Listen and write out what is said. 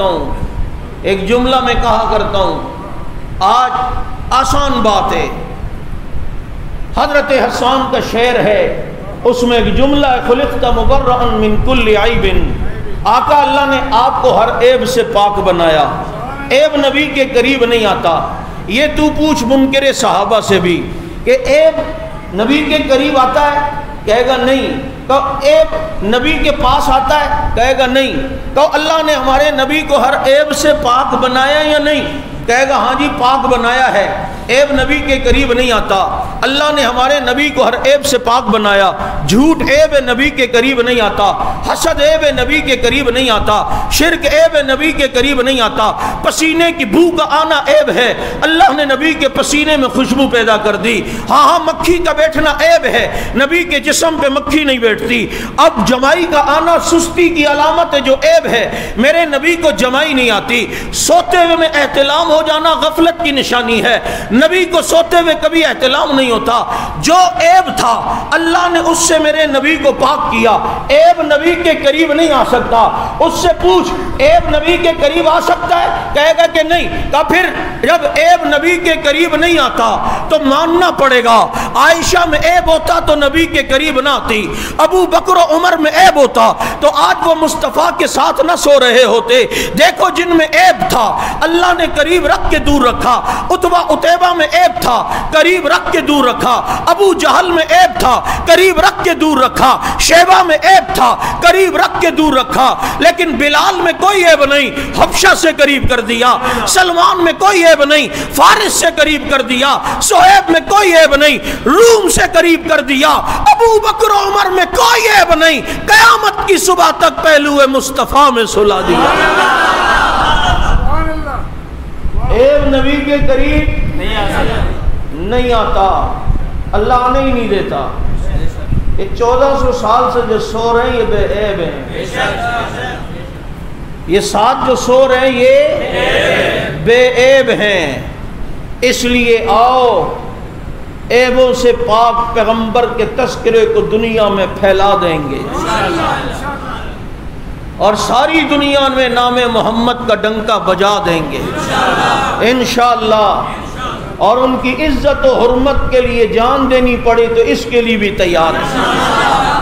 ایک جملہ میں کہا کرتا ہوں، آج آسان بات ہے، حضرت حسان کا شعر ہے، اس میں ایک جملہ ہے، خلقت مبرئا من کل عیب، آقا اللہ نے آپ کو ہر عیب سے پاک بنایا، عیب نبی کے قریب نہیں آتا۔ یہ تو پوچھ منکر صحابہ سے بھی کہ عیب نبی کے قریب آتا ہے، کہے گا نہیں۔ کہ عیب نبی کے پاس آتا ہے، کہے گا نہیں۔ کہ اللہ نے ہمارے نبی کو ہر عیب سے پاک بنایا یا نہیں، کہے گا ہاں جی پاک بنایا ہے، عیب نبی کے قریب نہیں آتا۔ اللہ نے ہمارے نبی کو ہر عیب سے پاک بنایا، جھوٹ عیب نبی کے قریب نہیں آتا، حسد عیب نبی کے قریب نہیں آتا، شرک عیب نبی کے قریب نہیں آتا، پسینے کی بو کا آنا عیب ہے، اللہ نے نبی کے پسینے میں خوشبو پیدا کر دی۔ ہاں مکھی کا بیٹھنا عیب ہے، نبی کے جسم پہ مکھی نہیں بیٹھتی۔ اب جمائی کا آنا سستی کی علامت ہے جو عیب ہے، میرے نبی کو جمائی نہیں آتی۔ سوتے ہوئے میں احتلام ہو جانا غفلت کی نشانی ہے، نبی کو سوتے ہوئے کبھی احتلام نہیں ہوتا۔ جو عیب تھا اللہ نے اس سے میرے نبی کو پاک کیا، عیب نبی کے قریب نہیں آ سکتا۔ اس سے پوچھ عیب نبی کے قریب آ سکتا ہے، کہے گا کہ نہیں۔ کہ پھر جب عیب نبی کے قریب نہیں آتا تو ماننا پڑے گا، عائشہ میں عیب ہوتا تو نبی کے قریب نہ آتی، ابو بکر و عمر میں عیب ہوتا تو آج وہ مصطفیٰ کے ساتھ نہ سو رہے ہوتے۔ دیکھو جن میں عیب تھا اللہ نے قریب رکھ کے دور رکھا، عتبہ عتیبہ میں عیب تھا قریب رکھ کے دور رکھا، ابو جہل میں عیب تھا قریب رکھ کے دور رکھا، شیبہ میں عیب تھا قریب رکھ کے دور رکھا، لیکن بلال میں کوئی عیب نہیں، حبشہ سے قریب کر دیا، سلمان میں کوئی عیب نہیں، فارس سے قریب کر دیا، صہیب میں کوئی عیب نہیں، روم سے قریب کر دیا، ابو بکر و عمر میں کوئی عیب نہیں، قیامت کی صبح تک پہلو مصطفیٰ میں سلا دیا۔ عیب نبی کے قریب نہیں آتا، اللہ آنے ہی نہیں دیتا۔ یہ 1400 سال سے جو سو رہے ہیں یہ بے عیب ہیں، یہ ساتھ جو سو رہے ہیں یہ بے عیب ہیں۔ اس لیے آؤ عیبوں سے پاک پیغمبر کے تذکرے کو دنیا میں پھیلا دیں گے، اور ساری دنیا میں نام محمد کا ڈنکا بجا دیں گے انشاءاللہ، اور ان کی عزت و حرمت کے لیے جان دینی پڑے تو اس کے لیے بھی تیار ہیں۔